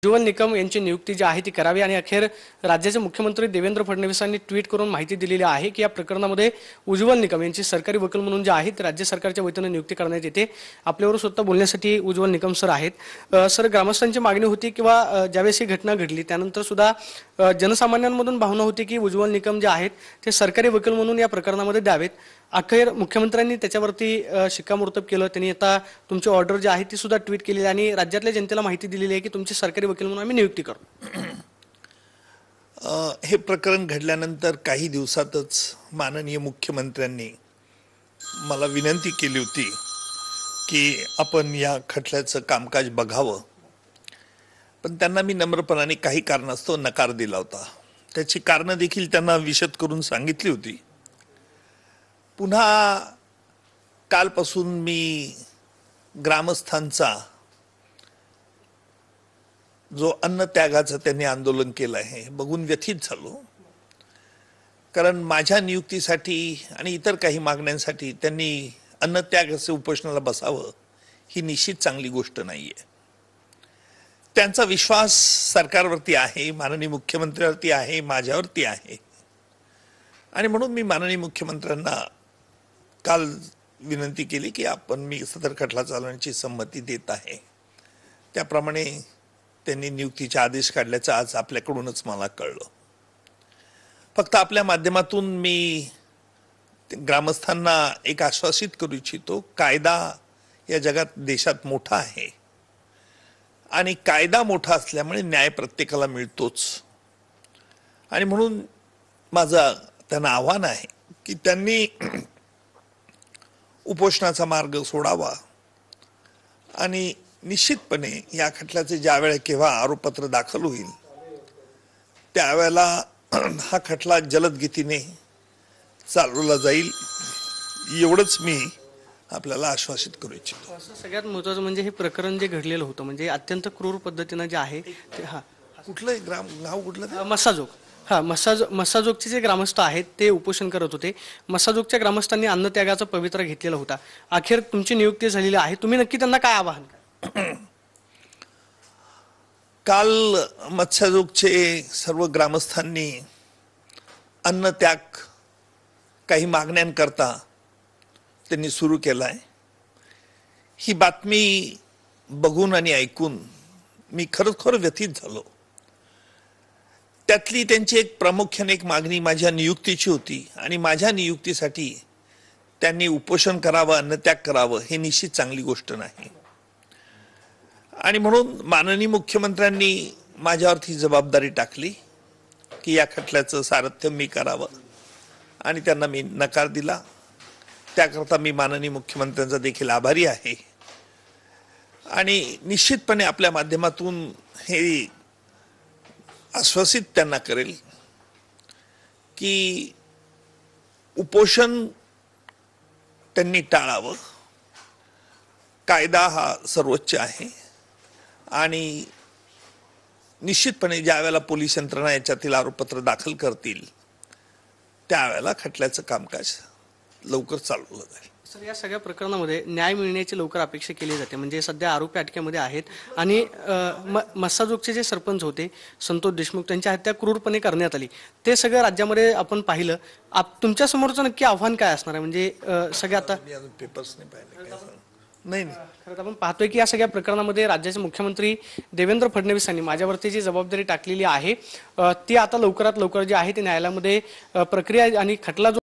उज्ज्वल निकम यांची नियुक्ती जी आहे ती करावी आणि अखेर राज्याचे मुख्यमंत्री देवेंद्र फडणवीसांनी ट्विट करून माहिती दिलेली आहे की या प्रकरणामध्ये उज्ज्वल निकम यांची सरकारी वकील म्हणून जे आहेत राज्य सरकारच्या वतीने नियुक्ती करण्यात येते। आपल्यावर स्वतः बोलण्यासाठी उज्ज्वल निकम सर आहेत। सर, ग्रामस्थांची मागणी होती किंवा ज्यावेळेस ही घटना घडली त्यानंतर सुद्धा जनसामान्यांमधून भावना होती की उज्ज्वल निकम जे आहेत ते सरकारी वकील म्हणून या प्रकरणामध्ये द्यावेत। अखेर मुख्यमंत्र्यांनी त्याच्यावरती शिक्कामोर्तब केलं। त्यांनी आता तुमची ऑर्डर जी आहे ती सुद्धा ट्विट केलेली आणि राज्यातल्या जनतेला माहिती दिलेली आहे की तुमची सरकारी वकील म्हणून आम्ही नियुक्ती करू। हे प्रकरण घडल्यानंतर काही दिवसातच माननीय मुख्यमंत्र्यांनी मला विनंती केली होती की आपण या खटल्याचं कामकाज बघावं, पण त्यांना मी नम्रपणाने काही कारणास्तव नकार दिला होता। त्याची कारणं देखील त्यांना विशद करून सांगितली होती। पुन्हा कालपासून मी ग्रामस्थांचा जो अन्नत्यागाचं त्यांनी आंदोलन केलं आहे बघून व्यथित झालो, कारण माझ्या नियुक्तीसाठी आणि इतर काही मागण्यांसाठी त्यांनी अन्नत्यागाचे उपोषणाला बसावं ही निश्चित चांगली गोष्ट नाहीये। त्यांचा विश्वास सरकारवरती आहे, माननीय मुख्यमंत्र्यावरती आहे, माझ्यावरती आहे आणि म्हणून मी माननीय मुख्यमंत्र्यांना काल विनंती केली की मी सदर खटला चालवण्याची संमती देत आहे। त्याप्रमाणे त्यांनी नियुक्तीचे आदेश काढल्याचं आज आपल्याकडूनच मला कळलं। फक्त आपल्या माध्यमातून मी ग्रामस्थांना एक आश्वासित करू इच्छितो, कायदा या जगात देशात मोठा आहे आणि कायदा मोठा असल्यामुळे न्याय प्रत्येकाला मिळतोच आणि म्हणून माझं त्यांना आव्हान आहे की त्यांनी उपोषणाचा मार्ग सोडावा आणि निश्चितपणे या खटल्याचे ज्यावेळेला केव्हा आरोपपत्र दाखल होईल त्यावेळेला हा खटला जलद गतीने चालवला जाईल, एवढंच मी आपल्याला आश्वासित करू इच्छितो। सगळ्यात महत्त्वाचं म्हणजे हे प्रकरण जे घडलेलं होतं म्हणजे अत्यंत क्रूर पद्धतीने जे आहे ते कुठलं गाव कुठलं मस्साजोग मस्साजोगचे जे ग्रामस्थ आहेत ते उपोषण करत होते। मस्साजोगच्या ग्रामस्थांनी अन्नत्यागाचा पवित्रा घेतलेला होता। अखेर तुमची नियुक्ती झालेली आहे, तुम्ही नक्की त्यांना काय आवाहन कराल? काल मत्स्यजोगचे सर्व ग्रामस्थांनी अन्नत्याग काही मागण्यांकरता त्यांनी सुरू केलाय। ही बातमी बघून आणि ऐकून मी खरोखर व्यथित झालो। त्यातली त्यांची एक प्रामुख्याने एक मागणी माझ्या नियुक्तीची होती आणि माझ्या नियुक्तीसाठी त्यांनी उपोषण करावं, अन्नत्याग करावं हे निश्चित चांगली गोष्ट नाही आणि म्हणून माननीय मुख्यमंत्र्यांनी माझ्यावरती जबाबदारी टाकली की या खटल्याचं सारथ्य मी करावं आणि त्यांना मी नकार दिला। त्याकरता मी माननीय मुख्यमंत्र्यांचा देखील आभारी आहे आणि निश्चितपणे आपल्या माध्यमातून हे आश्वासित त्यांना करेल की उपोषण त्यांनी टाळावं। कायदा हा सर्वोच्च आहे आणि निश्चितपणे ज्या वेळेला पोलीस यंत्रणा याच्यातील आरोपपत्र दाखल करतील त्यावेळेला खटल्याचं कामकाज लवकर चालवलं जाईल। सर, या सगळ्या प्रकरणामध्ये न्याय मिळण्याची लवकर अपेक्षा केली जाते। म्हणजे सध्या आरोपी अटकेमध्ये आहेत आणि मस्साजोगचे जे सरपंच होते संतोष देशमुख त्यांची हत्या क्रूरपणे करण्यात आली, ते सगळं राज्यामध्ये आपण पाहिलं। तुमच्या समोरचं नक्की आव्हान काय असणार आहे? म्हणजे सगळे आता पेपर्स नाही खरं आपण पाहतोय की या सगळ्या प्रकरणामध्ये राज्याचे मुख्यमंत्री देवेंद्र फडणवीसांनी माझ्यावरती जी जबाबदारी टाकलेली आहे ती आता लवकरात लवकर जी आहे ती न्यायालयामध्ये प्रक्रिया आणि खटला